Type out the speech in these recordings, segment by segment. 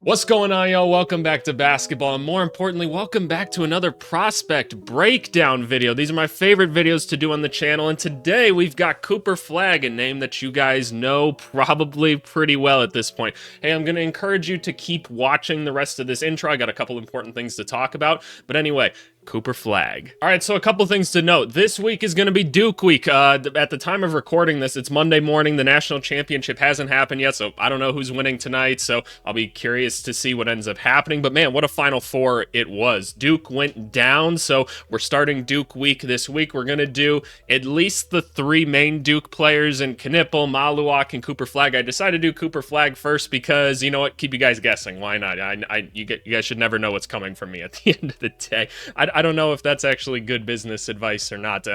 What's going on, y'all? Welcome back to basketball, and more importantly, welcome back to another prospect breakdown video. These are my favorite videos to do on the channel, and today we've got Cooper Flagg, a name that you guys know probably pretty well at this point. Hey, I'm going to encourage you to keep watching the rest of this intro. I got a couple important things to talk about, but anyway, Cooper Flagg. All right, so a couple things to note. This week is going to be Duke week. At the time of recording this, it's Monday morning. The national championship hasn't happened yet, so I don't know who's winning tonight, so I'll be curious to see what ends up happening. But man, what a Final Four it was. Duke went down, so we're starting Duke week this week. We're going to do at least the three main Duke players in Knipple, Maluak, and Cooper Flagg. I decided to do Cooper Flagg first because, you know what, keep you guys guessing. Why not? You guys should never know what's coming from me at the end of the day. I don't know if that's actually good business advice or not.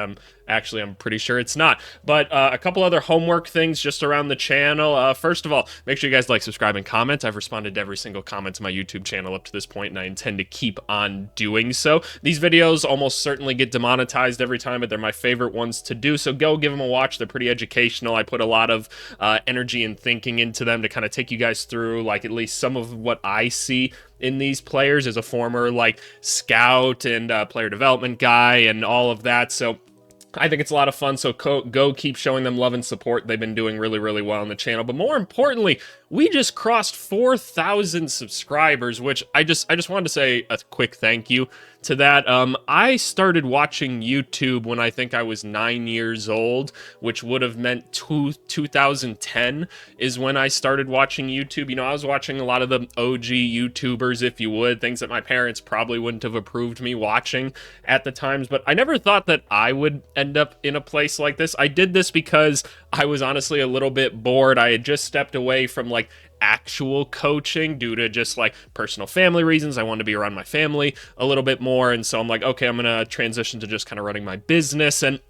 Actually, I'm pretty sure it's not. But a couple other homework things just around the channel. First of all, make sure you guys like, subscribe, and comment. I've responded to every single comment to my YouTube channel up to this point, and I intend to keep on doing so. These videos almost certainly get demonetized every time, but they're my favorite ones to do, so go give them a watch. They're pretty educational. I put a lot of energy and thinking into them to kind of take you guys through, like, at least some of what I see in these players as a former, like, scout and player development guy and all of that. So I think it's a lot of fun, so go keep showing them love and support. They've been doing really, really well on the channel. But more importantly, we just crossed 4,000 subscribers, which I just wanted to say a quick thank you to that. I started watching YouTube when I think I was 9 years old, which would have meant 2010 is when I started watching YouTube. You know, I was watching a lot of the OG YouTubers, if you would, things that my parents probably wouldn't have approved me watching at the times, but I never thought that I would end up in a place like this. I did this because I was honestly a little bit bored. I had just stepped away from, like, actual coaching due to just, like, personal family reasons. I wanted to be around my family a little bit more, and so I'm like, okay, I'm gonna transition to just kind of running my business, and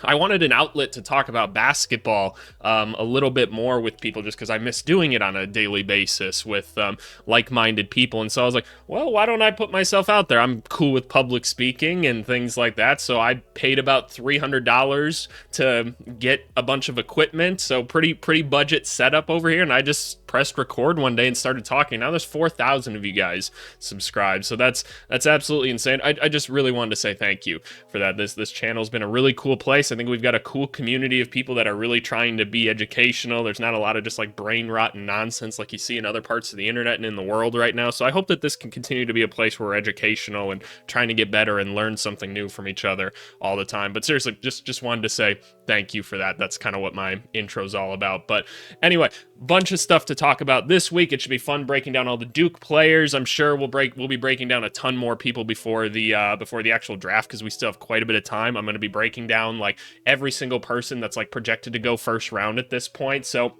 I wanted an outlet to talk about basketball a little bit more with people, just because I miss doing it on a daily basis with like-minded people. And so I was like, well, why don't I put myself out there? I'm cool with public speaking and things like that. So I paid about $300 to get a bunch of equipment. So pretty budget setup over here. And I just pressed record one day and started talking. Now there's 4,000 of you guys subscribed. So that's absolutely insane. I just really wanted to say thank you for that. This channel's been a really cool place. I think we've got a cool community of people that are really trying to be educational. There's not a lot of just, like, brain rot and nonsense like you see in other parts of the internet and in the world right now. So I hope that this can continue to be a place where we're educational and trying to get better and learn something new from each other all the time. But seriously, just wanted to say thank you for that. That's kind of what my intro's all about. But anyway, bunch of stuff to talk about this week. It should be fun breaking down all the Duke players. I'm sure we'll be breaking down a ton more people before the actual draft, because we still have quite a bit of time. I'm going to be breaking down, like, every single person that's, like, projected to go first round at this point. So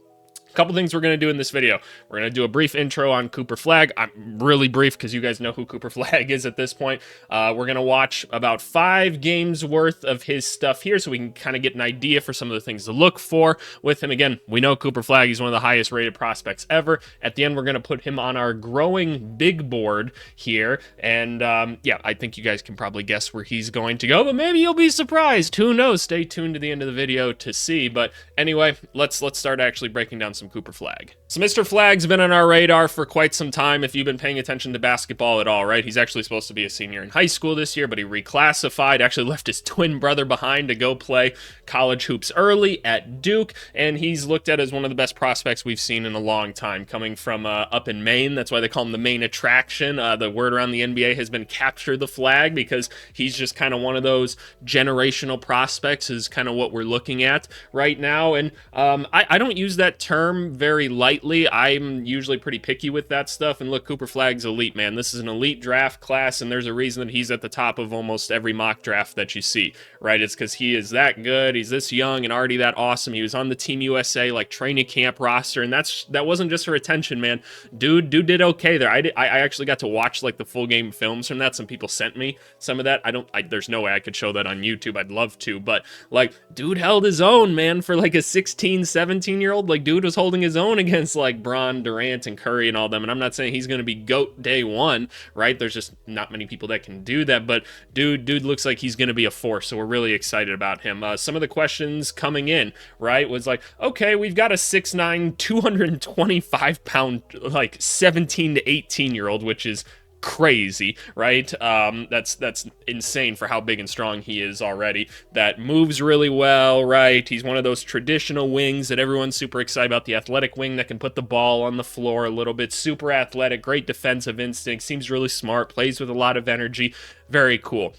a couple things we're going to do in this video. We're going to do a brief intro on Cooper Flagg. I'm really brief because you guys know who Cooper Flagg is at this point. We're going to watch about 5 games worth of his stuff here so we can kind of get an idea for some of the things to look for with him. Again, we know Cooper Flagg. He's one of the highest rated prospects ever. At the end, we're going to put him on our growing big board here. And yeah, I think you guys can probably guess where he's going to go, but maybe you'll be surprised. Who knows? Stay tuned to the end of the video to see. But anyway, let's start actually breaking down some Cooper Flagg. So Mr. Flagg's been on our radar for quite some time if you've been paying attention to basketball at all, right? He's actually supposed to be a senior in high school this year, but he reclassified, actually left his twin brother behind to go play college hoops early at Duke, and he's looked at as one of the best prospects we've seen in a long time, coming from up in Maine. That's why they call him the Maine attraction. The word around the NBA has been capture the flag, because he's just kind of one of those generational prospects is kind of what we're looking at right now. And I don't use that term very lightly. I'm usually pretty picky with that stuff. And look, Cooper Flagg's elite, man. This is an elite draft class, and there's a reason that he's at the top of almost every mock draft that you see, right? It's because he is that good. He's this young and already that awesome. He was on the Team USA, like, training camp roster, and that wasn't just for attention, man. Dude did okay there. I actually got to watch, like, the full game films from that. Some people sent me some of that. There's no way I could show that on YouTube. I'd love to, but, like, dude held his own, man, for, like, a 16, 17-year-old. Like, dude was holding his own against like Braun, Durant, and Curry and all them. And I'm not saying he's going to be GOAT day one, right? There's just not many people that can do that. But dude looks like he's going to be a force. So we're really excited about him. Some of the questions coming in, right, was like, okay, we've got a 6'9", 225-pound, like 17 to 18-year-old, which is crazy, right? That's insane for how big and strong he is already. That moves really well, right? He's one of those traditional wings that everyone's super excited about, the athletic wing that can put the ball on the floor a little bit, super athletic, great defensive instinct, seems really smart, plays with a lot of energy, very cool.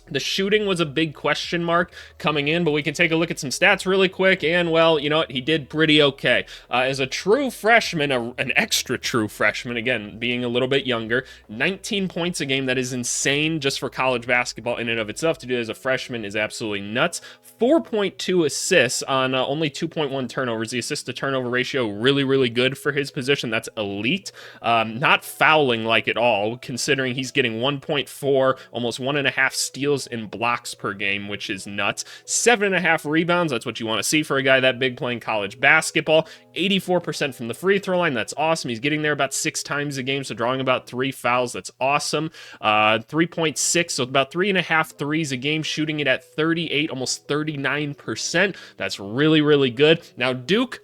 The shooting was a big question mark coming in, but we can take a look at some stats really quick, and, well, you know what? He did pretty okay. As a true freshman, an extra true freshman, again, being a little bit younger, 19 points a game. That is insane just for college basketball in and of itself. To do it as a freshman is absolutely nuts. 4.2 assists on only 2.1 turnovers. The assist-to-turnover ratio really, really good for his position. That's elite. Not fouling like at all, considering he's getting 1.4, almost 1.5 steals in blocks per game, which is nuts. 7.5 rebounds, that's what you want to see for a guy that big playing college basketball. 84% from the free throw line, that's awesome. He's getting there about 6 times a game, so drawing about 3 fouls, that's awesome. 3.6, so about 3.5 threes a game, shooting it at 38, almost 39%. That's really, really good. Now, Duke,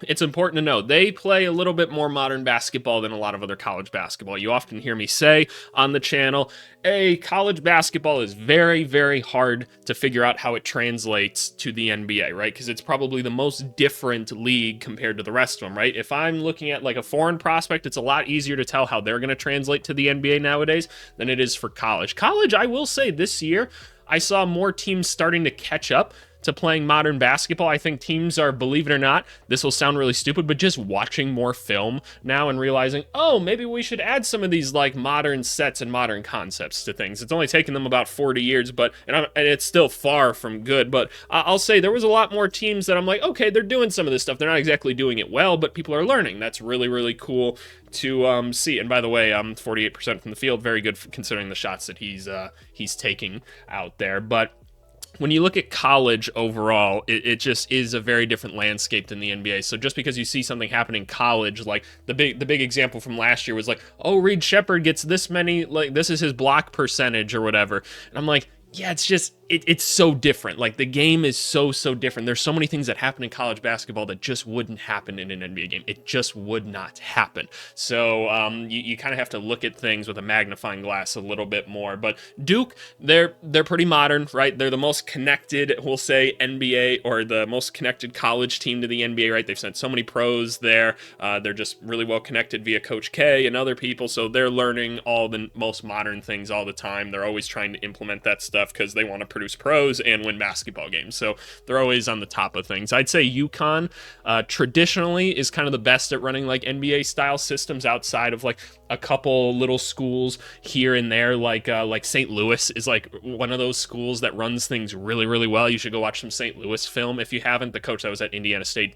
it's important to know, they play a little bit more modern basketball than a lot of other college basketball. You often hear me say on the channel, college basketball is very, very hard to figure out how it translates to the NBA, right? Because it's probably the most different league compared to the rest of them, right? If I'm looking at like a foreign prospect, it's a lot easier to tell how they're going to translate to the NBA nowadays than it is for college. College, I will say this year, I saw more teams starting to catch up to playing modern basketball. I think teams are, believe it or not, this will sound really stupid, but just watching more film now and realizing, oh, maybe we should add some of these like modern sets and modern concepts to things. It's only taken them about 40 years, but and it's still far from good. But I'll say there was a lot more teams that I'm like, okay, they're doing some of this stuff. They're not exactly doing it well, but people are learning. That's really, really cool to see. And by the way, 48% from the field, very good considering the shots that he's taking out there. But when you look at college overall, it just is a very different landscape than the NBA. So just because you see something happen in college, like the big example from last year was like, oh, Reed Shepherd gets this many, like this is his block percentage or whatever. And I'm like, yeah, it's just, it's so different. Like, the game is so different. There's so many things that happen in college basketball that just wouldn't happen in an NBA game. It just would not happen. So you kind of have to look at things with a magnifying glass a little bit more. But Duke, they're pretty modern, right? They're the most connected, we'll say, NBA, or the most connected college team to the NBA, right? They've sent so many pros there. They're just really well connected via Coach K and other people. So they're learning all the most modern things all the time. They're always trying to implement that stuff because they want to produce pros and win basketball games. So they're always on the top of things. I'd say UConn traditionally is kind of the best at running like NBA style systems outside of like a couple little schools here and there. Like St. Louis is like one of those schools that runs things really, really well. You should go watch some St. Louis film if you haven't. The coach that was at Indiana State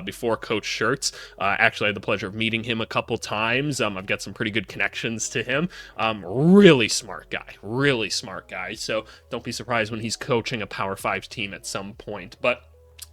before, Coach Schertz, actually I had the pleasure of meeting him a couple times. I've got some pretty good connections to him. Really smart guy. So don't be surprised when he's coaching a Power 5 team at some point. But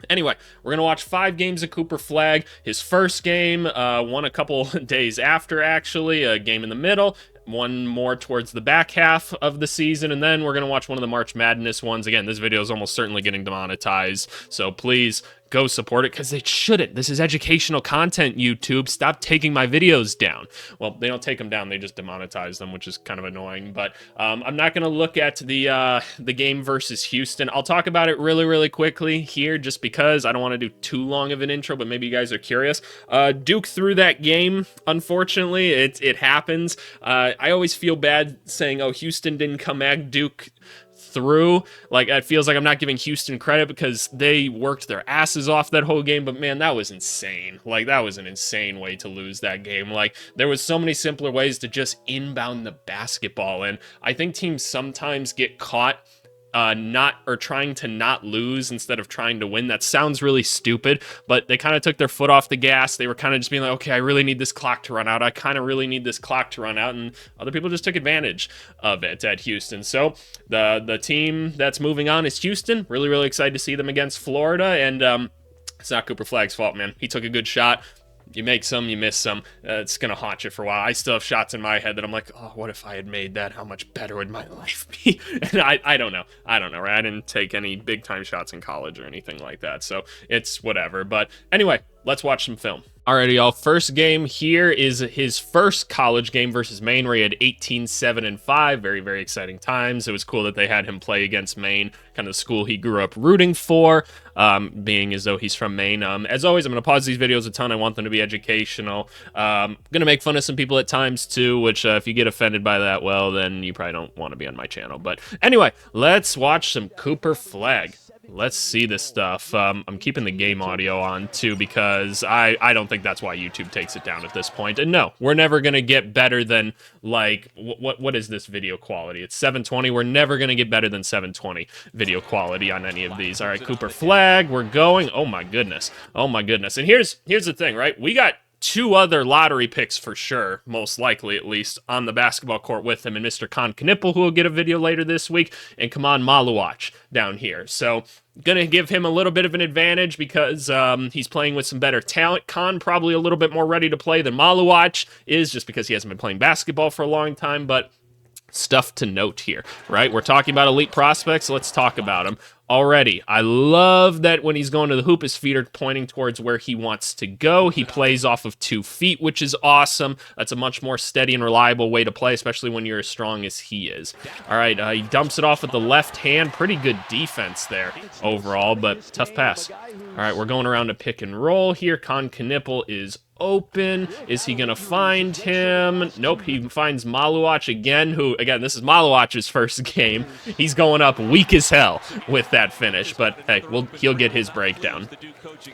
anyway, we're going to watch 5 games of Cooper Flagg. His first game, one a couple days after, actually, a game in the middle, one more towards the back half of the season, and then we're going to watch one of the March Madness ones. Again, this video is almost certainly getting demonetized, so please go support it, because they shouldn't. This is educational content, YouTube. Stop taking my videos down. Well, they don't take them down, they just demonetize them, which is kind of annoying. But I'm not going to look at the game versus Houston. I'll talk about it really, really quickly here, just because I don't want to do too long of an intro, but maybe you guys are curious. Duke threw that game, unfortunately. It happens. I always feel bad saying, oh, Houston didn't come back, Duke through. Like, it feels like I'm not giving Houston credit because they worked their asses off that whole game, but man, that was insane. Like, that was an insane way to lose that game. Like, there was so many simpler ways to just inbound the basketball, and I think teams sometimes get caught trying to not lose instead of trying to win. That sounds really stupid, but they kind of took their foot off the gas. They were kind of just being like, okay, I really need this clock to run out. I kind of really need this clock to run out, and other people just took advantage of it at Houston. So the team that's moving on is Houston. Really, really excited to see them against Florida, and It's not Cooper Flagg's fault, man. He took a good shot. You make some, you miss some. It's going to haunt you for a while. I still have shots in my head that I'm like, oh, what if I had made that? How much better would my life be? And I don't know. I don't know, right? I didn't take any big-time shots in college or anything like that, so it's whatever. But anyway, let's watch some film. Alrighty, y'all. First game here is his first college game versus Maine, where he had 18, 7, and 5. Very, very exciting times. It was cool that they had him play against Maine, kind of the school he grew up rooting for, being as though he's from Maine. As always, I'm going to pause these videos a ton. I want them to be educational. I'm going to make fun of some people at times, too, which if you get offended by that, well, then you probably don't want to be on my channel. But anyway, let's watch some Cooper Flagg. Let's see this stuff. I'm keeping the game audio on, too, because I don't think that's why YouTube takes it down at this point. And no, we're never going to get better than, like, what is this video quality? It's 720. We're never going to get better than 720 video quality on any of these. All right, Cooper Flagg, we're going. Oh, my goodness. Oh, my goodness. And here's the thing, right? We got 2 other lottery picks for sure, most likely at least, on the basketball court with him, and Mr. Knipple, who will get a video later this week, and Kaman Maluach down here. So, gonna give him a little bit of an advantage because he's playing with some better talent. Khan probably a little bit more ready to play than Maluach is, just because he hasn't been playing basketball for a long time, but stuff to note here, right? We're talking about elite prospects. Let's talk about them. Already, I love that when he's going to the hoop, his feet are pointing towards where he wants to go. He plays off of 2 feet, which is awesome. That's a much more steady and reliable way to play, especially when you're as strong as he is. All right, he dumps it off with the left hand. Pretty good defense there overall, but tough pass. All right, we're going around to pick and roll here. Knipple is open. Is he gonna find him? Nope, he finds Maluach again, who, again, this is Maluach's first game. He's going up weak as hell with that finish, but hey, he'll get his breakdown.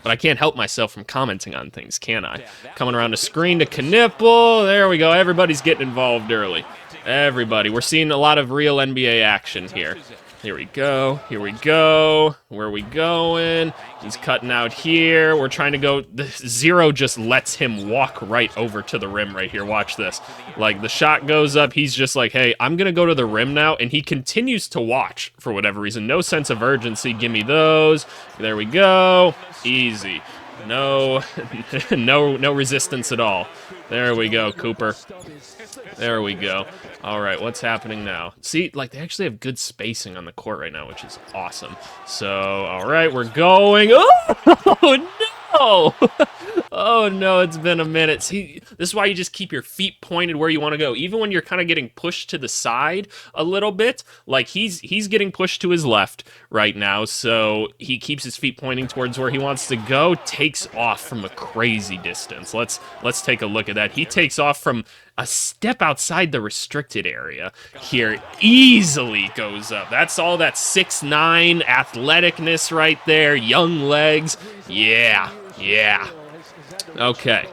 But I can't help myself from commenting on things, can I? Coming around the screen to Knipple. There we go. Everybody's getting involved early. Everybody. We're seeing a lot of real NBA action here. Here we go. Here we go. Where are we going? He's cutting out here. We're trying to go. The Zero just lets him walk right over to the rim right here. Watch this. Like, the shot goes up. He's just like, hey, I'm going to go to the rim now. And he continues to watch for whatever reason. No sense of urgency. Give me those. There we go. Easy. No, no resistance at all. There we go, Cooper. There we go. All right, what's happening now? See, like, they actually have good spacing on the court right now, which is awesome. So, all right, we're going. Oh, no! Oh, no, it's been a minute. See, this is why you just keep your feet pointed where you want to go. Even when you're kind of getting pushed to the side a little bit, like, he's getting pushed to his left right now, so he keeps his feet pointing towards where he wants to go, takes off from a crazy distance. Let's take a look at that. He takes off from a step outside the restricted area here, easily goes up. That's all that 6'9" athleticness right there, young legs. Yeah. Okay.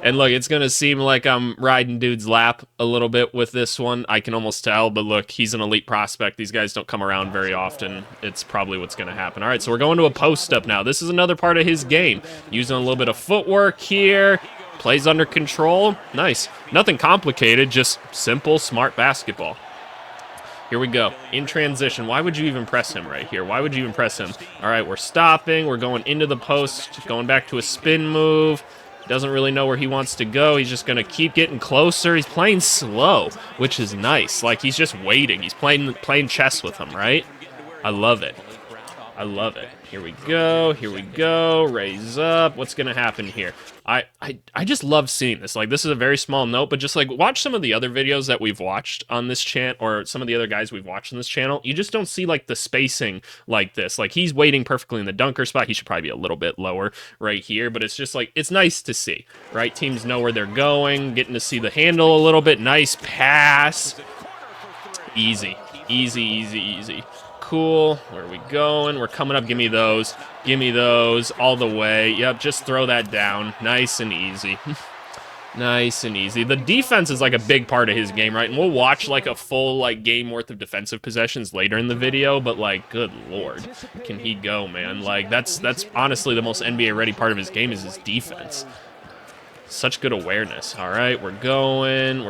And look, it's going to seem like I'm riding dude's lap a little bit with this one. I can almost tell, but look, he's an elite prospect. These guys don't come around very often. It's probably what's going to happen. All right, so we're going to a post-up now. This is another part of his game. Using a little bit of footwork here. Plays under control. Nice. Nothing complicated, just simple, smart basketball. Here we go. In transition. Why would you even press him right here? Why would you even press him? All right, we're stopping. We're going into the post, going back to a spin move. Doesn't really know where he wants to go. He's just going to keep getting closer. He's playing slow, which is nice. Like, he's just waiting. He's playing chess with him, right? I love it. I love it. Here we go. Here we go. Raise up. What's going to happen here? I just love seeing this. Like, this is a very small note, but just, like, watch some of the other videos that we've watched on this channel, or some of the other guys we've watched on this channel. You just don't see, like, the spacing like this. Like, he's waiting perfectly in the dunker spot. He should probably be a little bit lower right here, but it's just, like, it's nice to see, right? Teams know where they're going, getting to see the handle a little bit. Nice pass. Easy. Easy. Cool. Where are we going? We're coming up. Give me those. Give me those all the way. Yep, just throw that down. Nice and easy. Nice and easy. The defense is like a big part of his game, right? And we'll watch like a full like game worth of defensive possessions later in the video, but like, good lord, can he go, man? Like, that's honestly the most NBA ready part of his game is his defense. Such good awareness. All right, we're going.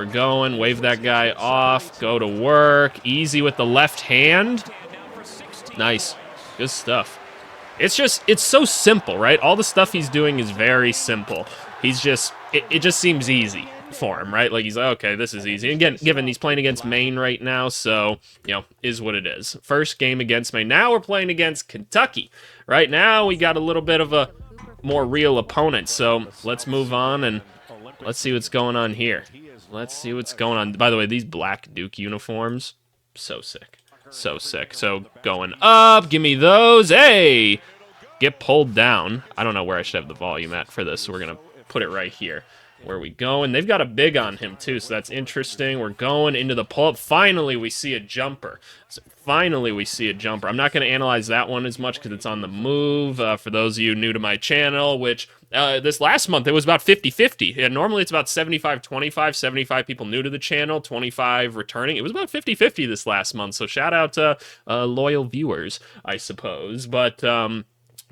Wave that guy off. Go to work. Easy with the left hand. Nice. Good stuff. it's so simple, right? All the stuff he's doing is very simple. He's just, it just seems easy for him, right? Like, he's like, okay, this is easy. And again, given he's playing against Maine right now, so, you know, is what it is. First game against Maine. Now we're playing against Kentucky. Right now, we got a little bit of a more real opponent. So let's move on and let's see what's going on here. Let's see what's going on. By the way, these black Duke uniforms, so sick. So sick. So going up, give me those. Hey! Get pulled down. I don't know where I should have the volume at for this, so we're going to put it right here. Where we going? They've got a big on him, too, so that's interesting. We're going into the pull-up. Finally, we see a jumper. So finally, we see a jumper. I'm not going to analyze that one as much because it's on the move. For those of you new to my channel, which this last month, it was about 50-50. And normally, it's about 75-25, 75 people new to the channel, 25 returning. It was about 50-50 this last month, so shout out to loyal viewers, I suppose. But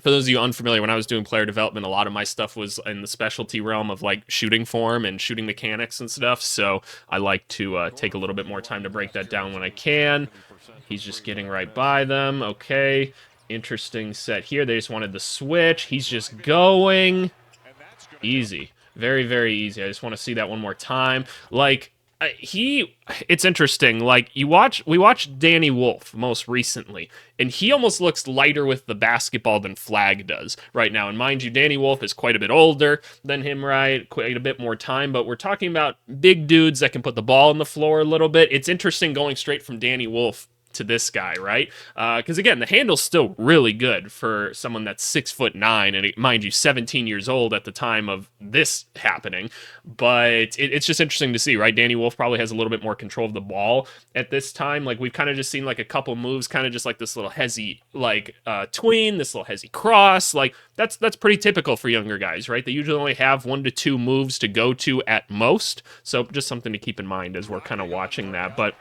for those of you unfamiliar, when I was doing player development, a lot of my stuff was in the specialty realm of like shooting form and shooting mechanics and stuff. So I like to take a little bit more time to break that down when I can. He's just getting right by them. Okay. Interesting set here. They just wanted the switch. He's just going. Easy. Very, very easy. I just want to see that one more time. Like, it's interesting. Like, we watched Danny Wolf most recently, and he almost looks lighter with the basketball than Flagg does right now. And mind you, Danny Wolf is quite a bit older than him, right? Quite a bit more time, but we're talking about big dudes that can put the ball on the floor a little bit. It's interesting going straight from Danny Wolf to this guy, right? Because again, the handle's still really good for someone that's 6'9", and mind you, 17 years old at the time of this happening. But it's just interesting to see, right? Danny Wolf probably has a little bit more control of the ball at this time. Like, we've kind of just seen like a couple moves, kind of just like this little hezzy like tween, this little hezzy cross. Like, that's pretty typical for younger guys, right? They usually only have 1 to 2 moves to go to at most. So just something to keep in mind as we're kind of watching that. But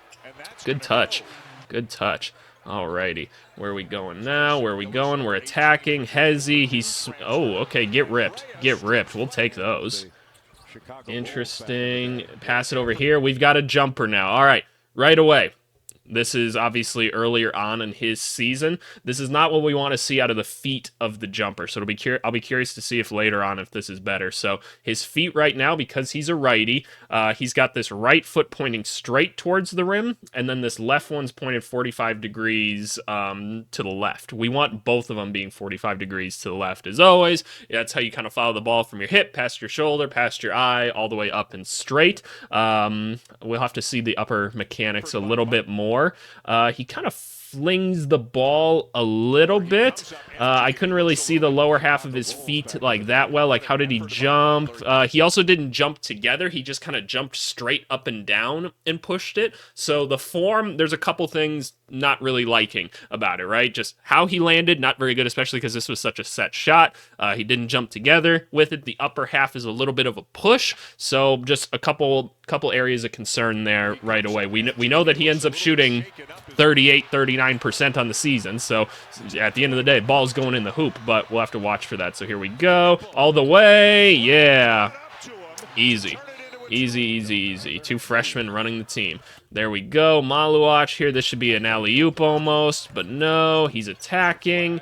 good touch. Good touch. Alrighty. Where are we going now? Where are we going? We're attacking. Hezzy. He's... Oh, okay. Get ripped. Get ripped. We'll take those. Interesting. Pass it over here. We've got a jumper now. All right. Right away. This is obviously earlier on in his season. This is not what we want to see out of the feet of the jumper. So I'll be curious to see if later on if this is better. So his feet right now, because he's a righty, he's got this right foot pointing straight towards the rim, and then this left one's pointed 45 degrees to the left. We want both of them being 45 degrees to the left as always. That's how you kind of follow the ball from your hip, past your shoulder, past your eye, all the way up and straight. We'll have to see the upper mechanics a little bit more. He kind of flings the ball a little bit. I couldn't really see the lower half of his feet like that well. Like, how did he jump? He also didn't jump together. He just kind of jumped straight up and down and pushed it. So the form, there's a couple things not really liking about it, right? Just how he landed, not very good, especially because this was such a set shot. He didn't jump together with it. The upper half is a little bit of a push. So just a couple areas of concern there right away. We know that he ends up shooting 38-39% on the season, so at the end of the day, ball's going in the hoop, but we'll have to watch for that. So here we go, all the way, yeah, easy. Easy, easy, easy. 2 freshmen running the team. There we go. Maluach here. This should be an alley-oop almost, but no. He's attacking,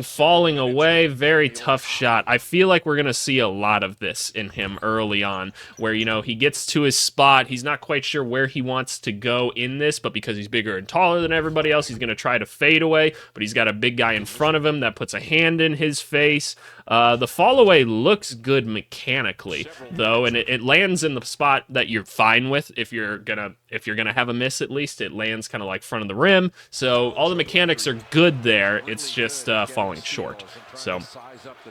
falling away. Very tough shot. I feel like we're going to see a lot of this in him early on, where, you know, he gets to his spot. He's not quite sure where he wants to go in this, but because he's bigger and taller than everybody else, he's going to try to fade away, but he's got a big guy in front of him that puts a hand in his face. The fall away looks good mechanically, though, and it lands in the spot that you're fine with if you're gonna have a miss. At least it lands kind of like front of the rim, so all the mechanics are good there. It's just falling short. So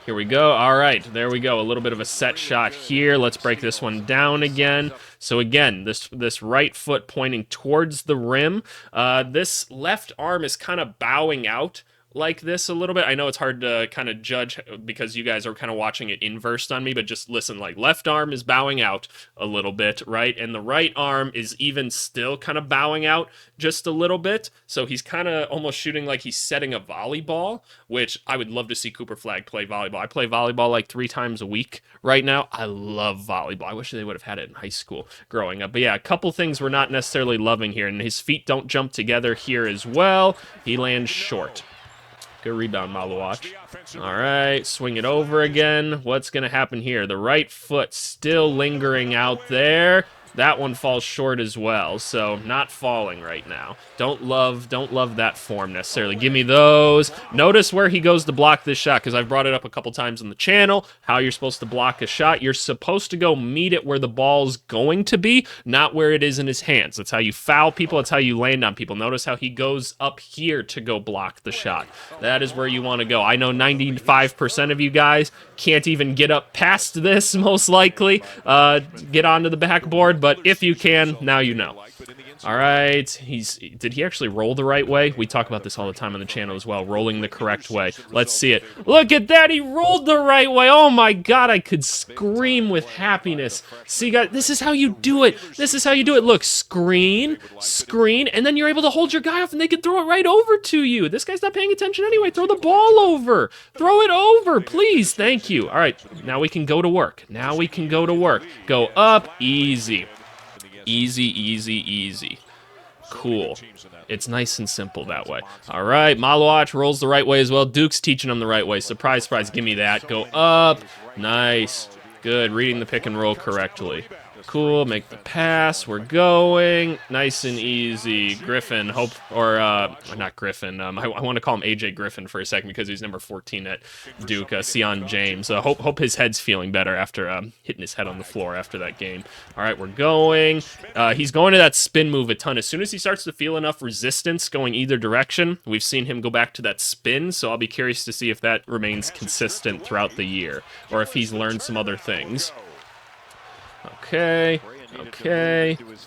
here we go. All right, there we go. A little bit of a set shot here. Let's break this one down again. So again, this right foot pointing towards the rim. This left arm is kind of bowing out like this a little bit. I know it's hard to kind of judge because you guys are kind of watching it inversed on me, but just listen, like left arm is bowing out a little bit, right? And the right arm is even still kind of bowing out just a little bit. So he's kind of almost shooting like he's setting a volleyball, which I would love to see Cooper Flagg play volleyball. I play volleyball like 3 times a week right now. I love volleyball. I wish they would have had it in high school growing up. But yeah, a couple things we're not necessarily loving here. And his feet don't jump together here as well. He lands short. Good rebound, Malawach. All right, swing it over again. What's going to happen here? The right foot still lingering out there. That one falls short as well, so not falling right now. Don't love that form necessarily. Give me those. Notice where he goes to block this shot, because I've brought it up a couple times on the channel, how you're supposed to block a shot. You're supposed to go meet it where the ball's going to be, not where it is in his hands. That's how you foul people. That's how you land on people. Notice how he goes up here to go block the shot. That is where you want to go. I know 95% of you guys can't even get up past this, most likely, get onto the backboard, but if you can, now you know. All right, did he actually roll the right way? We talk about this all the time on the channel as well, rolling the correct way. Let's see it. Look at that, he rolled the right way. Oh my God, I could scream with happiness. See, guys, this is how you do it. This is how you do it. Look, screen, and then you're able to hold your guy off and they can throw it right over to you. This guy's not paying attention anyway. Throw the ball over. Throw it over, please. Thank you. All right, now we can go to work. Now we can go to work. Go up, easy. Easy, easy, easy. Cool. It's nice and simple that way. All right, Malawach rolls the right way as well. Duke's teaching him the right way. Surprise, surprise, give me that. Go up. Nice. Good, reading the pick and roll correctly. Cool, make the pass. We're going. Nice and easy. Griffin, not Griffin. I want to call him AJ Griffin for a second because he's number 14 at Duke, Sion James. Hope his head's feeling better after hitting his head on the floor after that game. All right, we're going. He's going to that spin move a ton. As soon as he starts to feel enough resistance going either direction, we've seen him go back to that spin, so I'll be curious to see if that remains consistent throughout the year or if he's learned some other things. Okay,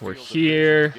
we're here,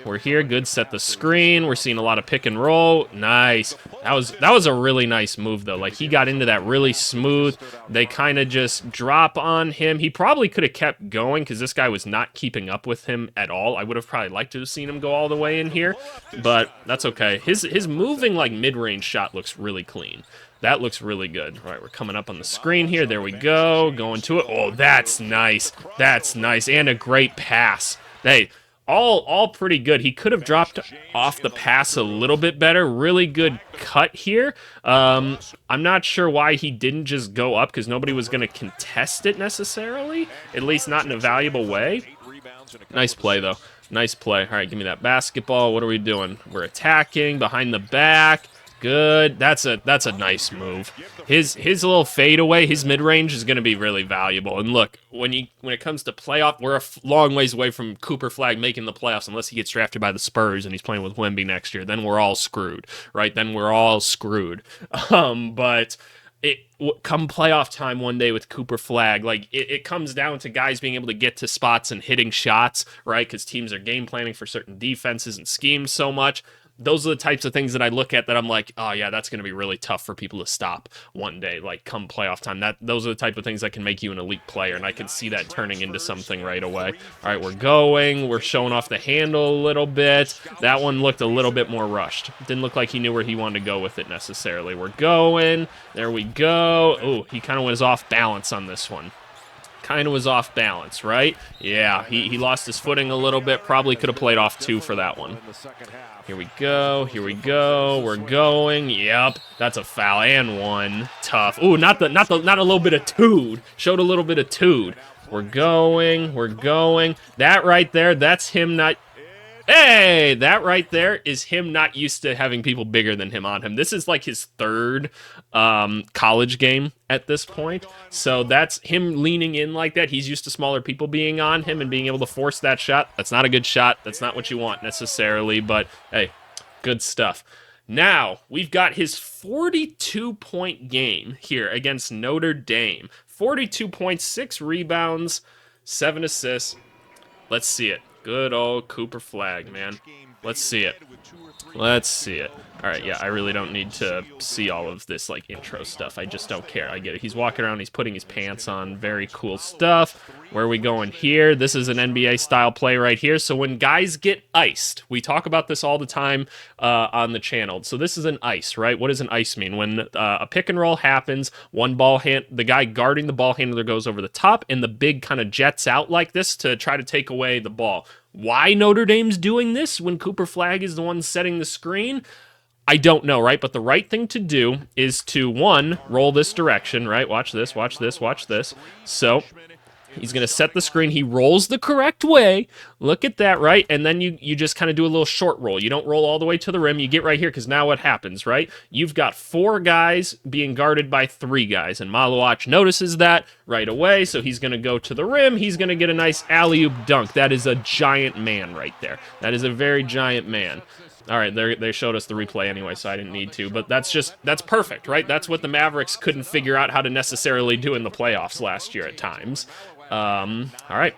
good, set the screen, we're seeing a lot of pick and roll, nice. That was a really nice move though, like he got into that really smooth, they kind of just drop on him. He probably could have kept going because this guy was not keeping up with him at all. I would have probably liked to have seen him go all the way in here, but that's okay. His moving like mid-range shot looks really clean. That looks really good. All right, we're coming up on the screen here. There we go. Going to it. Oh, that's nice. That's nice. And a great pass. Hey, all pretty good. He could have dropped off the pass a little bit better. Really good cut here. I'm not sure why he didn't just go up because nobody was going to contest it necessarily, at least not in a valuable way. Nice play, though. Nice play. All right, give me that basketball. What are we doing? We're attacking behind the back. Good. That's a nice move. His little fadeaway, his mid-range is going to be really valuable. And look, when it comes to playoff, we're a long ways away from Cooper Flagg making the playoffs unless he gets drafted by the Spurs and he's playing with Wemby next year. Then we're all screwed, right? Then we're all screwed. But come playoff time one day with Cooper Flagg, like it comes down to guys being able to get to spots and hitting shots, right? Because teams are game planning for certain defenses and schemes so much. Those are the types of things that I look at that I'm like, oh yeah, that's going to be really tough for people to stop one day, like come playoff time. Those are the type of things that can make you an elite player, and I can see that turning into something right away. All right, we're going. We're showing off the handle a little bit. That one looked a little bit more rushed. Didn't look like he knew where he wanted to go with it necessarily. We're going. There we go. Oh, he kind of was off balance on this one. Kind of was off balance, right? Yeah, he lost his footing a little bit. Probably could have played off two for that one. Here we go. Here we go. We're going. Yep, that's a foul and one. Tough. Ooh, not a little bit of tood. Showed a little bit of tood. We're going. We're going. That right there, that's him not. Hey, that right there is him not used to having people bigger than him on him. This is like his third college game at this point. So that's him leaning in like that. He's used to smaller people being on him and being able to force that shot. That's not a good shot. That's not what you want necessarily, but hey, good stuff. Now, we've got his 42-point game here against Notre Dame. 42 points, 6 rebounds, 7 assists. Let's see it. Good old Cooper Flagg, man. Let's see it. Let's see it. All right, yeah, I really don't need to see all of this, like, intro stuff. I just don't care. I get it. He's walking around. He's putting his pants on. Very cool stuff. Where are we going here? This is an NBA-style play right here. So when guys get iced, we talk about this all the time on the channel. So this is an ice, right? What does an ice mean? When a pick and roll happens, the guy guarding the ball handler goes over the top, and the big kind of jets out like this to try to take away the ball. Why Notre Dame's doing this when Cooper Flagg is the one setting the screen? I don't know, right? But the right thing to do is to, one, roll this direction, right? Watch this, watch this, watch this. So he's going to set the screen. He rolls the correct way. Look at that, right? And then you just kind of do a little short roll. You don't roll all the way to the rim. You get right here because now what happens, right? You've got 4 guys being guarded by 3 guys. And Maluach notices that right away. So he's going to go to the rim. He's going to get a nice alley-oop dunk. That is a giant man right there. That is a very giant man. All right, they showed us the replay anyway, so I didn't need to. But that's perfect, right? That's what the Mavericks couldn't figure out how to necessarily do in the playoffs last year at times. All right,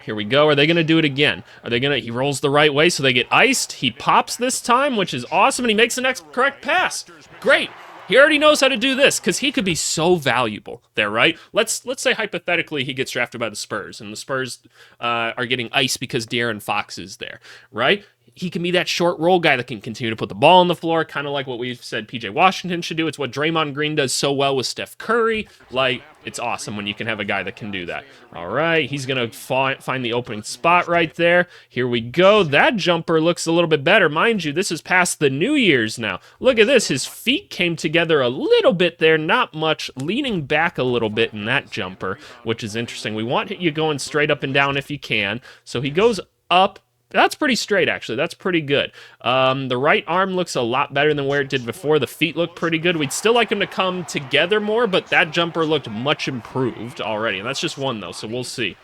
here we go. Are they going to do it again? Are they going to... He rolls the right way, so they get iced. He pops this time, which is awesome, and he makes the next correct pass. Great. He already knows how to do this, because he could be so valuable there, right? Let's say, hypothetically, he gets drafted by the Spurs, and the Spurs are getting iced because De'Aaron Fox is there, right? He can be that short roll guy that can continue to put the ball on the floor, kind of like what we've said PJ Washington should do. It's what Draymond Green does so well with Steph Curry. Like, it's awesome when you can have a guy that can do that. All right, he's going to find the opening spot right there. Here we go. That jumper looks a little bit better. Mind you, this is past the New Year's now. Look at this. His feet came together a little bit there, not much, leaning back a little bit in that jumper, which is interesting. We want you going straight up and down if you can. So he goes up. That's pretty straight, actually. That's pretty good. The right arm looks a lot better than where it did before. The feet look pretty good. We'd still like him to come together more, but that jumper looked much improved already. And that's just one, though, so we'll see.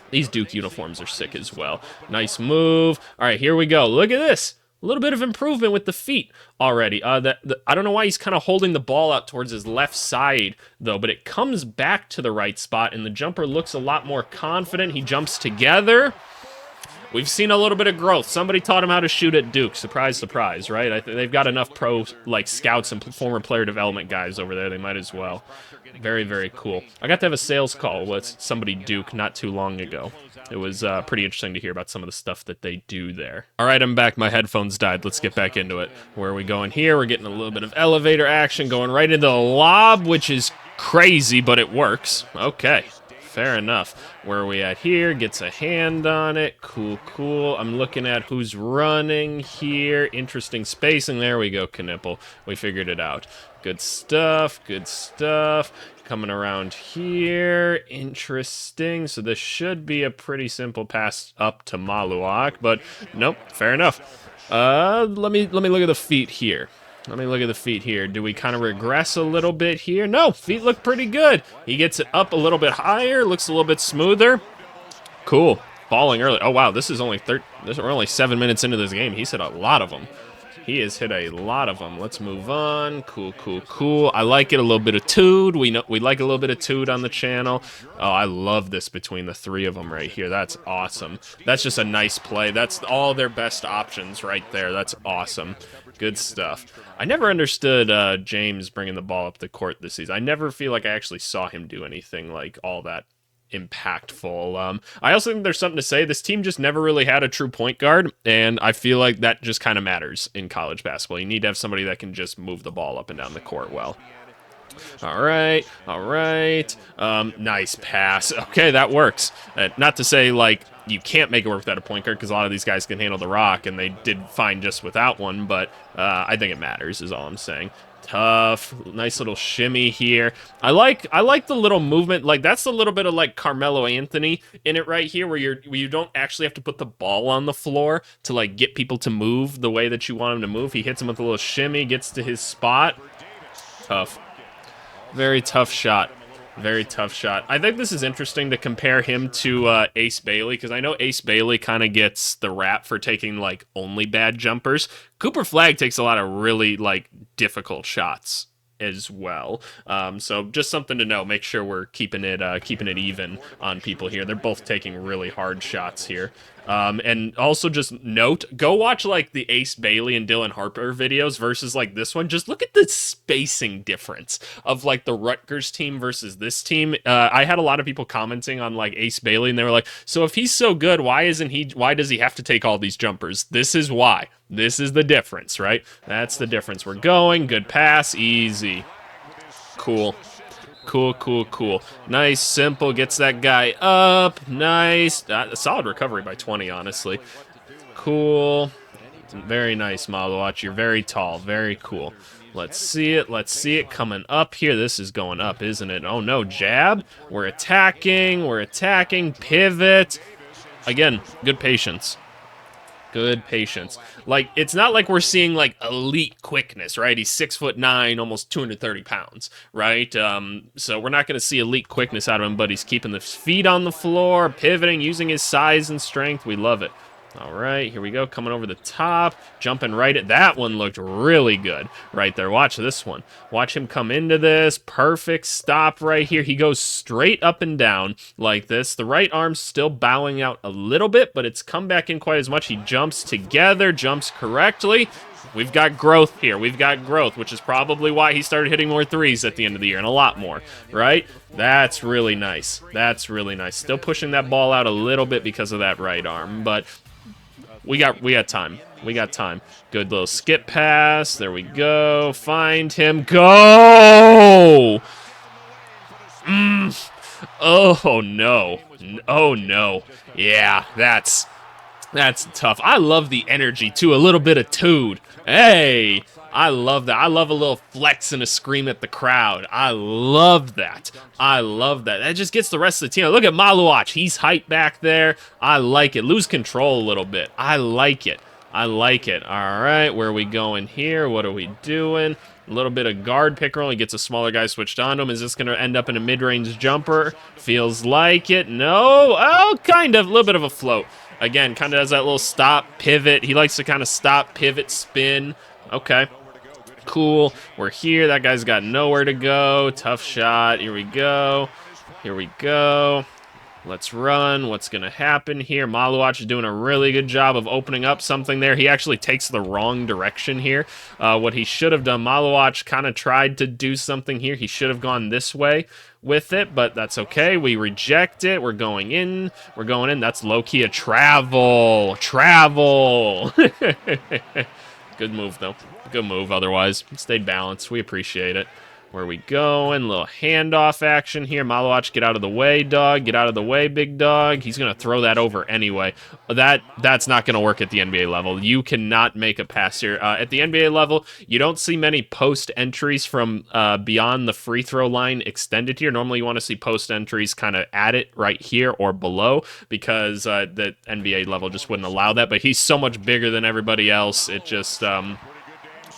These Duke uniforms are sick as well. Nice move. All right, here we go. Look at this. A little bit of improvement with the feet already. I don't know why he's kind of holding the ball out towards his left side, though, but it comes back to the right spot, and the jumper looks a lot more confident. He jumps together. We've seen a little bit of growth. Somebody taught him how to shoot at Duke. Surprise, surprise, right? They've got enough pro scouts and former player development guys over there. They might as well. Very, very cool. I got to have a sales call with somebody Duke not too long ago. It was pretty interesting to hear about some of the stuff that they do there. All right, I'm back. My headphones died. Let's get back into it. Where are we going here? We're getting a little bit of elevator action going right into the lob, which is crazy, but it works. Okay. Fair enough. Where are we at here? Gets a hand on it. Cool, cool. I'm looking at who's running here. Interesting spacing. There we go, Knipple. We figured it out. Good stuff, good stuff. Coming around here. Interesting. So this should be a pretty simple pass up to Maluach, but nope, fair enough. Let me look at the feet here. Let me look at the feet here. Do we kind of regress a little bit here? No, feet look pretty good. He gets it up a little bit higher, looks a little bit smoother. Cool. Falling early. Oh, wow, this is only we're only 7 minutes into this game. He's hit a lot of them. He has hit a lot of them. Let's move on. Cool, cool, cool. I like it. A little bit of tood. We like a little bit of tood on the channel. Oh, I love this between the 3 of them right here. That's awesome. That's just a nice play. That's all their best options right there. That's awesome. Good stuff. I never understood James bringing the ball up the court this season. I never feel like I actually saw him do anything like all that impactful. I also think there's something to say. This team just never really had a true point guard, and I feel like that just kind of matters in college basketball. You need to have somebody that can just move the ball up and down the court well. All right, all right. Nice pass. Okay, that works. Not to say, like, you can't make it work without a point guard, because a lot of these guys can handle the rock, and they did fine just without one, but I think it matters, is all I'm saying. Tough, nice little shimmy here. I like the little movement. Like, that's a little bit of like Carmelo Anthony in it right here, where you don't actually have to put the ball on the floor to like get people to move the way that you want them to move. He hits him with a little shimmy, gets to his spot. Tough. Very tough shot. Very tough shot. I think this is interesting to compare him to Ace Bailey, because I know Ace Bailey kind of gets the rap for taking, like, only bad jumpers. Cooper Flagg takes a lot of really, like, difficult shots as well. So just something to know. Make sure we're keeping it even on people here. They're both taking really hard shots here. And also just note, go watch like the Ace Bailey and Dylan Harper videos versus like this one. Just look at the spacing difference of like the Rutgers team versus this team. I had a lot of people commenting on like Ace Bailey, and they were like, so if he's so good, why does he have to take all these jumpers? This is why. This is the difference, right? That's the difference. We're going. Good pass. Easy. Cool. Cool, cool, cool. Nice, simple. Gets that guy up. Nice. Solid recovery by 20, honestly. Cool. Very nice, Malawatch. You're very tall. Very cool. Let's see it. Let's see it coming up here. This is going up, isn't it? Oh, no. Jab. We're attacking. We're attacking. Pivot. Again, good patience. Good patience. Like, it's not like we're seeing, like, elite quickness, right? He's 6'9", almost 230 pounds, right? So we're not going to see elite quickness out of him, but he's keeping his feet on the floor, pivoting, using his size and strength. We love it. All right, here we go, coming over the top, jumping right at that one. Looked really good right there. Watch this one. Watch him come into this. Perfect stop right here. He goes straight up and down like this. The right arm's still bowing out a little bit, but it's come back in quite as much. He jumps together, jumps correctly. We've got growth here. We've got growth, which is probably why he started hitting more threes at the end of the year, and a lot more, right? That's really nice. That's really nice. Still pushing that ball out a little bit because of that right arm, but we got time. We got time. Good little skip pass. There we go. Find him. Go! Oh, no. Oh, no. Yeah, that's tough. I love the energy, too. A little bit of tood. Hey! I love that. I love a little flex and a scream at the crowd. I love that. I love that. That just gets the rest of the team. Look at Malawatch. He's hyped back there. I like it. Lose control a little bit. I like it. I like it. All right, where are we going here? What are we doing? A little bit of guard pick roll. He gets a smaller guy switched onto him. Is this going to end up in a mid-range jumper? Feels like it. No. Oh, kind of. A little bit of a float. Again, kind of does that little stop, pivot. He likes to kind of stop, pivot, spin. Okay. Cool. We're here. That guy's got nowhere to go. Tough shot. Here we go. Here we go. Let's run. What's going to happen here? Malawatch is doing a really good job of opening up something there. He actually takes the wrong direction here. What he should have done, Malawatch kind of tried to do something here. He should have gone this way with it, but that's okay. We reject it. We're going in. We're going in. That's low-key a travel. Travel. Good move, though. Good move, otherwise. Stayed balanced. We appreciate it. Where we going? Little handoff action here. Malawatch, get out of the way, dog. Get out of the way, big dog. He's going to throw that over anyway. That's not going to work at the NBA level. You cannot make a pass here. At the NBA level, you don't see many post entries from beyond the free throw line extended here. Normally, you want to see post entries kind of at it right here or below because the NBA level just wouldn't allow that. But he's so much bigger than everybody else. It just...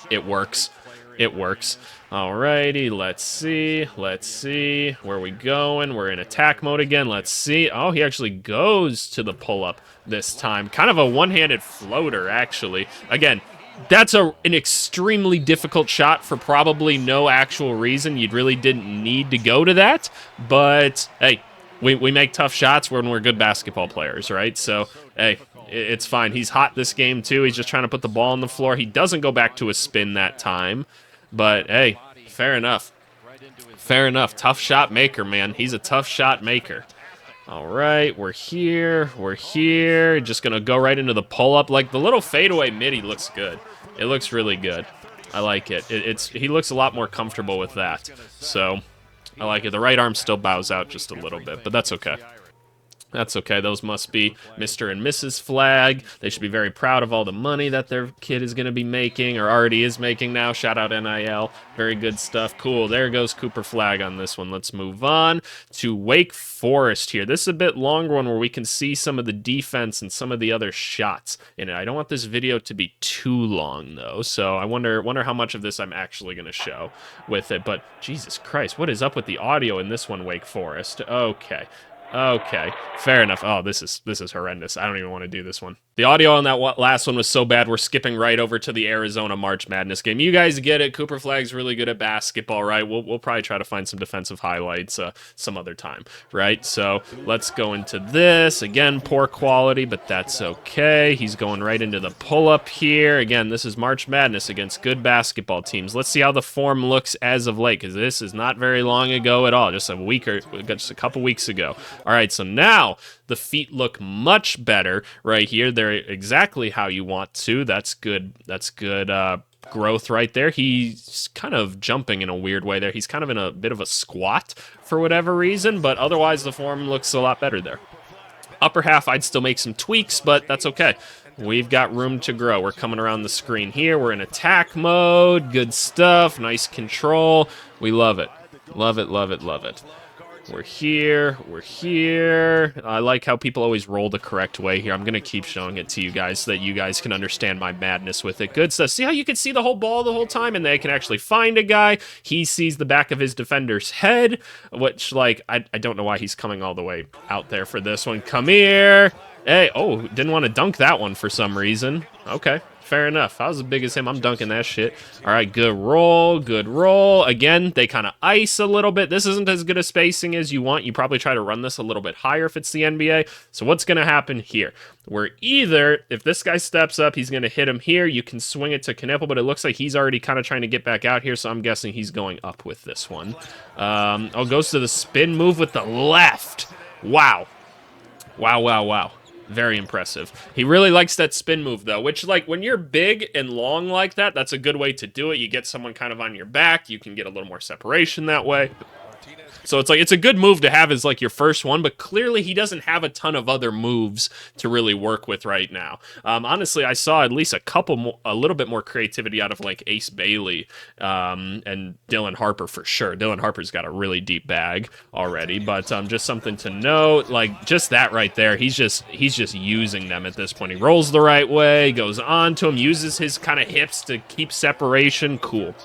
it works. It works. Alrighty, let's see. Let's see. Where are we going? We're in attack mode again. Let's see. Oh, he actually goes to the pull-up this time. Kind of a one-handed floater, actually. Again, that's an extremely difficult shot for probably no actual reason. You really didn't need to go to that. But, hey, we make tough shots when we're good basketball players, right? So, hey, it's fine. He's hot this game, too. He's just trying to put the ball on the floor. He doesn't go back to a spin that time. But, hey, fair enough. Fair enough. Tough shot maker, man. He's a tough shot maker. All right, we're here. We're here. Just going to go right into the pull-up. Like, the little fadeaway midi looks good. It looks really good. I like it. He looks a lot more comfortable with that. So, I like it. The right arm still bows out just a little bit, but that's okay. That's okay. Those must be Mr. and Mrs. Flagg. They should be very proud of all the money that their kid is going to be making, or already is making now. Shout out NIL. Very good stuff. Cool. There goes Cooper Flagg on this one. Let's move on to Wake Forest here. This is a bit longer one where we can see some of the defense and some of the other shots in it. I don't want this video to be too long, though, so I wonder how much of this I'm actually going to show with it. But Jesus Christ, what is up with the audio in this one, Wake Forest? Okay. Okay, fair enough. Oh, this is horrendous. I don't even want to do this one. The audio on that last one was so bad, we're skipping right over to the Arizona March Madness game. You guys get it. Cooper Flagg's really good at basketball, right? We'll probably try to find some defensive highlights some other time, right? So let's go into this. Again, poor quality, but that's okay. He's going right into the pull-up here. Again, this is March Madness against good basketball teams. Let's see how the form looks as of late, because this is not very long ago at all. Just a couple weeks ago. All right, so now the feet look much better right here. They're exactly how you want to. That's good. That's good growth right there. He's kind of jumping in a weird way there. He's kind of in a bit of a squat for whatever reason, but otherwise the form looks a lot better there. Upper half, I'd still make some tweaks, but that's okay. We've got room to grow. We're coming around the screen here. We're in attack mode. Good stuff. Nice control. We love it. Love it, love it, love it. We're here. We're here. I like how people always roll the correct way here. I'm going to keep showing it to you guys so that you guys can understand my madness with it. Good stuff. See how you can see the whole ball the whole time and they can actually find a guy. He sees the back of his defender's head, which, like, I don't know why he's coming all the way out there for this one. Come here. Hey, oh, didn't want to dunk that one for some reason. Okay, fair enough. If I was as big as him, I'm dunking that shit. All right, good roll, good roll. Again, they kind of ice a little bit. This isn't as good a spacing as you want. You probably try to run this a little bit higher if it's the NBA. So what's going to happen here? We're either, if this guy steps up, he's going to hit him here. You can swing it to Knipple, but it looks like he's already kind of trying to get back out here, so I'm guessing he's going up with this one. Oh, goes to the spin move with the left. Wow. Wow, wow, wow. Very impressive. He really likes that spin move, though, which, like, when you're big and long like that, that's a good way to do it. You get someone kind of on your back. You can get a little more separation that way. So it's like, it's a good move to have as like your first one, but clearly he doesn't have a ton of other moves to really work with right now. Honestly, I saw at least a little bit more creativity out of like Ace Bailey and Dylan Harper for sure. Dylan Harper's got a really deep bag already, but just something to note, like just that right there, he's just using them at this point. He rolls the right way, goes on to him, uses his kind of hips to keep separation. Cool.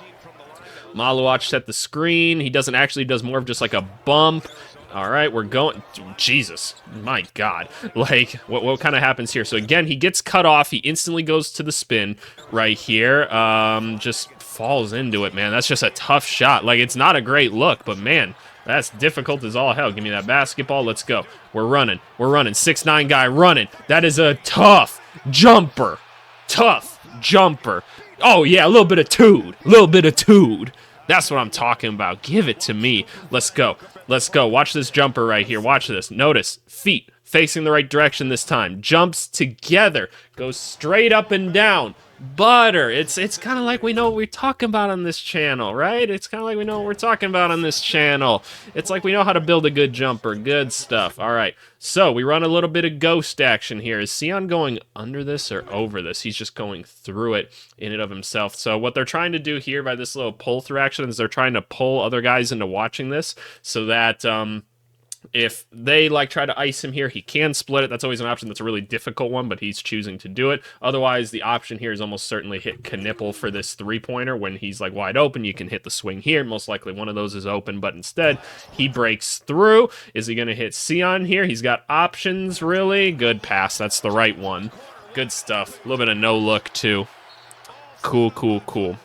Maluach set the screen. He doesn't actually, does more of just like a bump. All right, we're going. Jesus, my God. Like, what kind of happens here? So again, he gets cut off. He instantly goes to the spin right here. Just falls into it, man. That's just a tough shot. Like, it's not a great look, but man, that's difficult as all hell. Give me that basketball. Let's go. We're running. We're running. 6'9" guy running. That is a tough jumper. Tough jumper. Oh, yeah, a little bit of tood. A little bit of tood. That's what I'm talking about. Give it to me. Let's go. Let's go. Watch this jumper right here. Watch this. Notice, feet facing the right direction this time. Jumps together. Goes straight up and down. Butter. It's kind of like we know what we're talking about on this channel, right? It's kind of like we know what we're talking about on this channel. It's like we know how to build a good jumper. Good stuff. All right. So we run a little bit of ghost action here. Is Sion going under this or over this? He's just going through it in and of himself. So what they're trying to do here by this little pull through action is they're trying to pull other guys into watching this so that if they like try to ice him here, he can split it. That's always an option. That's a really difficult one, but he's choosing to do it. Otherwise, the option here is almost certainly hit Knipple for this three-pointer. When he's like wide open, you can hit the swing here. Most likely one of those is open, but instead he breaks through. Is he going to hit Sion here? He's got options, really. Good pass. That's the right one. Good stuff. A little bit of no look too. Cool, cool, cool.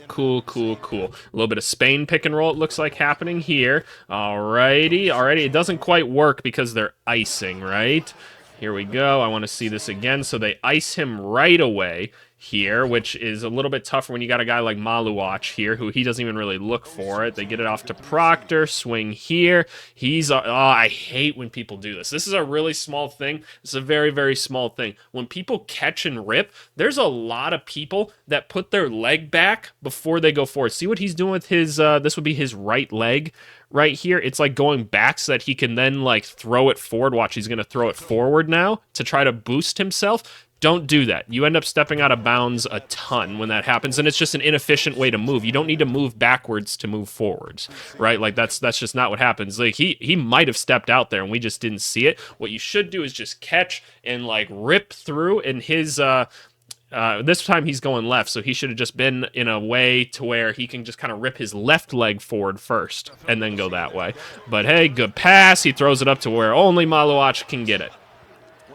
Cool, cool, cool. A little bit of Spain pick and roll, it looks like, happening here. Alrighty, alrighty. It doesn't quite work because they're icing, right? Here we go. I want to see this again. So they ice him right away here, which is a little bit tougher when you got a guy like Maluach here, who he doesn't even really look for it. They get it off to Proctor, swing here. He's, I hate when people do this. This is a really small thing. It's a very, very small thing. When people catch and rip, there's a lot of people that put their leg back before they go forward. See what he's doing with his, this would be his right leg right here. It's like going back so that he can then like throw it forward. Watch, he's going to throw it forward now to try to boost himself. Don't do that. You end up stepping out of bounds a ton when that happens, and it's just an inefficient way to move. You don't need to move backwards to move forwards, right? Like that's just not what happens. Like he might have stepped out there and we just didn't see it. What you should do is just catch and like rip through. And his this time he's going left, so he should have just been in a way to where he can just kind of rip his left leg forward first and then go that way. But hey, good pass. He throws it up to where only Maluach can get it.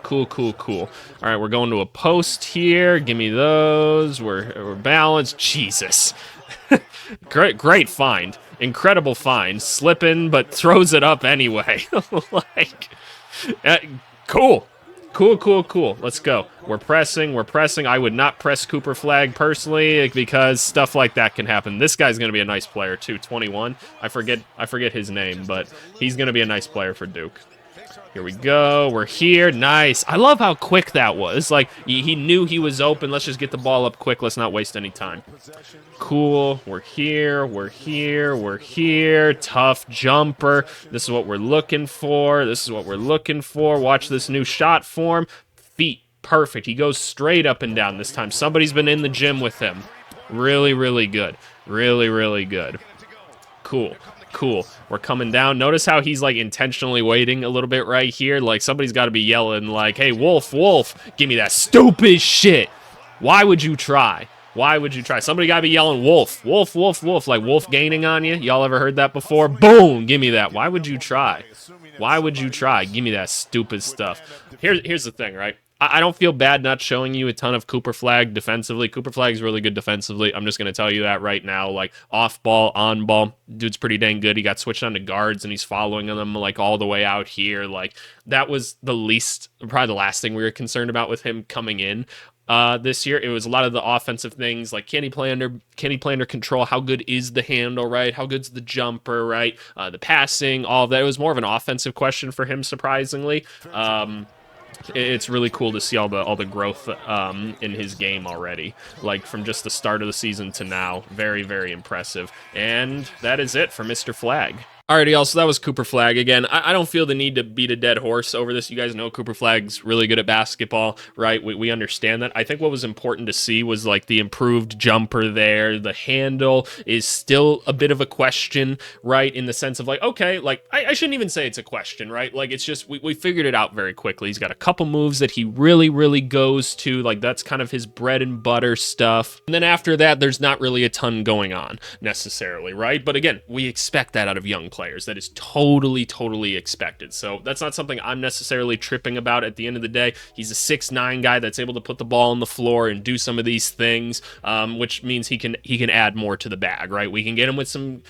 Cool, cool, cool. All right, we're going to a post here. Give me those. We're balanced. Jesus. Great find. Incredible find. Slipping, but throws it up anyway. Like, cool. Cool, cool, cool. Let's go. We're pressing. We're pressing. I would not press Cooper Flagg personally because stuff like that can happen. This guy's going to be a nice player too. 21. I forget his name, but he's going to be a nice player for Duke. Here we go. We're here. Nice. I love how quick that was. Like, he knew he was open. Let's just get the ball up quick. Let's not waste any time. Cool. We're here. We're here. We're here. Tough jumper. This is what we're looking for. This is what we're looking for. Watch this new shot form. Feet Perfect. He goes straight up and down this time. Somebody's been in the gym with him. Really, really good. Really, really good. Cool. Cool. We're coming down. Notice how he's like intentionally waiting a little bit right here. Like somebody's got to be yelling like, hey, Wolf, Wolf, give me that stupid shit. Why would you try? Why would you try? Somebody got to be yelling Wolf, Wolf, Wolf, Wolf, like Wolf gaining on you. Y'all ever heard that before? Boom, give me that. Why would you try? Why would you try? Give me that stupid stuff. Here's the thing, right? I don't feel bad not showing you a ton of Cooper Flagg defensively. Cooper Flagg's really good defensively. I'm just going to tell you that right now. Like, off ball, on ball, dude's pretty dang good. He got switched on to guards, and he's following them, like, all the way out here. Like, that was probably the last thing we were concerned about with him coming in this year. It was a lot of the offensive things, like, can he play under control? How good is the handle, right? How good's the jumper, right? The passing, all of that. It was more of an offensive question for him, surprisingly. It's really cool to see all the growth in his game already, like from just the start of the season to now. Very, very impressive. And that is it for Mr. Flagg. Alrighty, y'all, so that was Cooper Flagg. Again, I don't feel the need to beat a dead horse over this. You guys know Cooper Flagg's really good at basketball, right? We understand that. I think what was important to see was, like, the improved jumper there. The handle is still a bit of a question, right? In the sense of, like, okay, like, I shouldn't even say it's a question, right? Like, it's just, we figured it out very quickly. He's got a couple moves that he really, really goes to. Like, that's kind of his bread and butter stuff. And then after that, there's not really a ton going on, necessarily, right? But again, we expect that out of young players. That is totally expected. So that's not something I'm necessarily tripping about at the end of the day. He's a 6'9" guy that's able to put the ball on the floor and do some of these things, which means he can add more to the bag, right? We can get him with some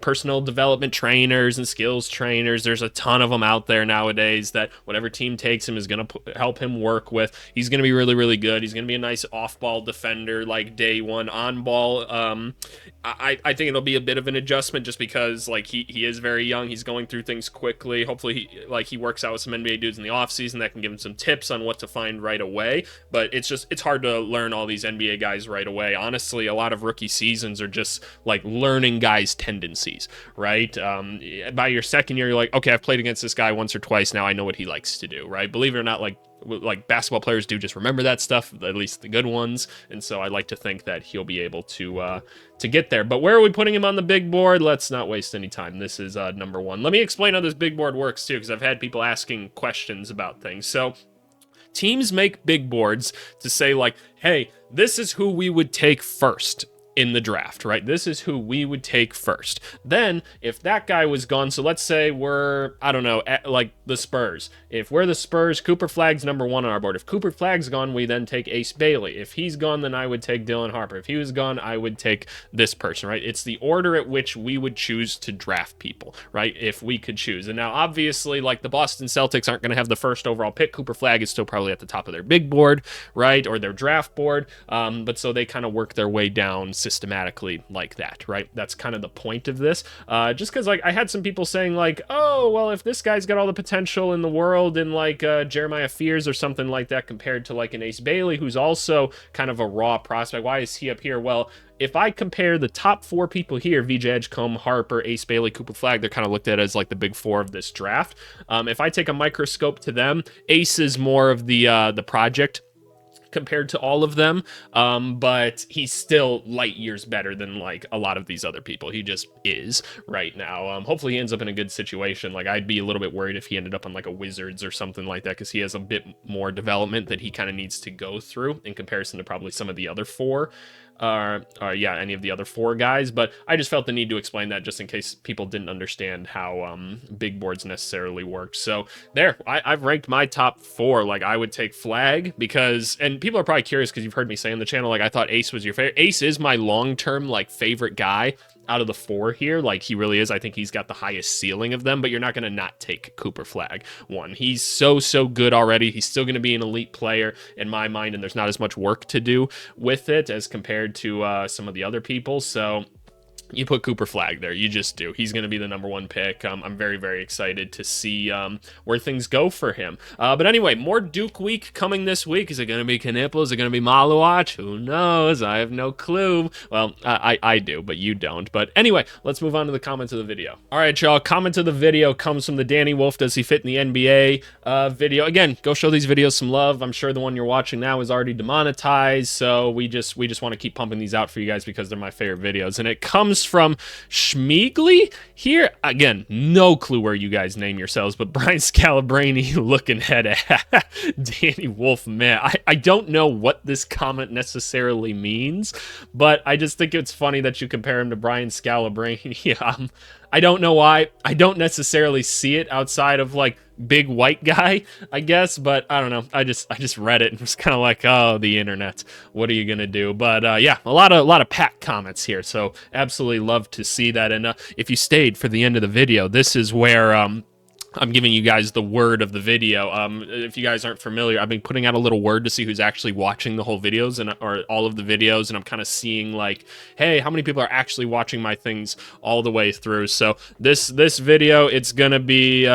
personal development trainers and skills trainers. There's a ton of them out there nowadays that whatever team takes him is going to help him work with. He's going to be really, really good. He's going to be a nice off-ball defender, like day one. On-ball, I think it'll be a bit of an adjustment just because, like, he is very young. He's going through things quickly. Hopefully he works out with some NBA dudes in the offseason that can give him some tips on what to find right away. But it's hard to learn all these NBA guys right away. Honestly, a lot of rookie seasons are just like learning guys' tendencies, right? By your second year, you're like, okay, I've played against this guy once or twice. Now I know what he likes to do, right? Believe it or not, like basketball players do just remember that stuff, at least the good ones, and so I like to think that he'll be able to get there. But where are we putting him on the big board? Let's not waste any time. This is number one. Let me explain how this big board works too, because I've had people asking questions about things. So teams make big boards to say, like, hey, this is who we would take first in the draft, right? This is who we would take first. Then, if that guy was gone, so let's say we're, I don't know, like the Spurs. If we're the Spurs, Cooper Flagg's number one on our board. If Cooper Flagg's gone, we then take Ace Bailey. If he's gone, then I would take Dylan Harper. If he was gone, I would take this person, right? It's the order at which we would choose to draft people, right? If we could choose. And now, obviously, like, the Boston Celtics aren't going to have the first overall pick. Cooper Flagg is still probably at the top of their big board, right? Or their draft board. But so they kind of work their way down systematically like that, right? That's kind of the point of this. Just because, like, I had some people saying, like, oh, well, if this guy's got all the potential in the world in, like, Jeremiah Fears or something like that compared to, like, an Ace Bailey, who's also kind of a raw prospect, why is he up here? Well, if I compare the top four people here, VJ Edgecombe, Harper, Ace Bailey, Cooper Flagg, they're kind of looked at as like the big four of this draft. If I take a microscope to them, Ace is more of the project compared to all of them, but he's still light years better than, like, a lot of these other people. He just is right now. Hopefully he ends up in a good situation. Like, I'd be a little bit worried if he ended up on, like, a Wizards or something like that, because he has a bit more development that he kind of needs to go through in comparison to probably some of the other four. Any of the other four guys, but I just felt the need to explain that just in case people didn't understand how big boards necessarily worked. So there, I've ranked my top four. Like, I would take Flagg because, and people are probably curious because you've heard me say on the channel, like, I thought Ace was your favorite. Ace is my long-term, like, favorite guy out of the four here. Like, he really is. I think he's got the highest ceiling of them, but you're not going to not take Cooper Flagg. One, he's so good already. He's still going to be an elite player in my mind, and there's not as much work to do with it as compared to some of the other people. So you put Cooper Flagg there. You just do. He's going to be the #1 pick. I'm very, very excited to see where things go for him. But anyway, more Duke week coming this week. Is it going to be Knipple? Is it going to be Maluach? Who knows? I have no clue. Well, I do, but you don't. But anyway, let's move on to the comments of the video. All right, y'all. Comment of the video comes from the Danny Wolf Does He Fit in the NBA video. Again, go show these videos some love. I'm sure the one you're watching now is already demonetized, so we just want to keep pumping these out for you guys because they're my favorite videos. And it comes from Schmeegly here. Again, no clue where you guys name yourselves, but Brian Scalabrine looking head at Danny Wolf, man. I don't know what this comment necessarily means, but I just think it's funny that you compare him to Brian Scalabrine. Yeah, I don't know why. I don't necessarily see it outside of like big white guy, I guess, but I don't know. I just read it and was kind of like, oh, the internet. What are you gonna do? But yeah, a lot of packed comments here, so absolutely love to see that. And if you stayed for the end of the video, this is where I'm giving you guys the word of the video. If you guys aren't familiar, I've been putting out a little word to see who's actually watching the whole videos or all of the videos, and I'm kind of seeing like, hey, how many people are actually watching my things all the way through. So this video, it's gonna be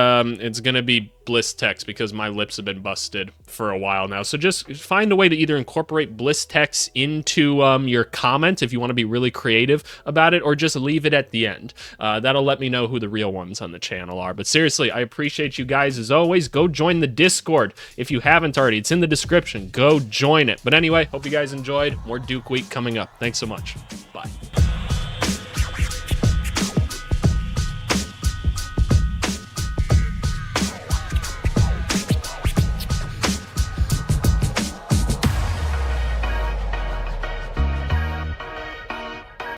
Bliss text because my lips have been busted for a while now. So just find a way to either incorporate Bliss text into your comment if you want to be really creative about it, or just leave it at the end. That'll let me know who the real ones on the channel are. But seriously, I appreciate you guys as always. Go join the Discord if you haven't already. It's in the description. Go join it. But anyway, hope you guys enjoyed. More Duke Week coming up. Thanks so much. Bye.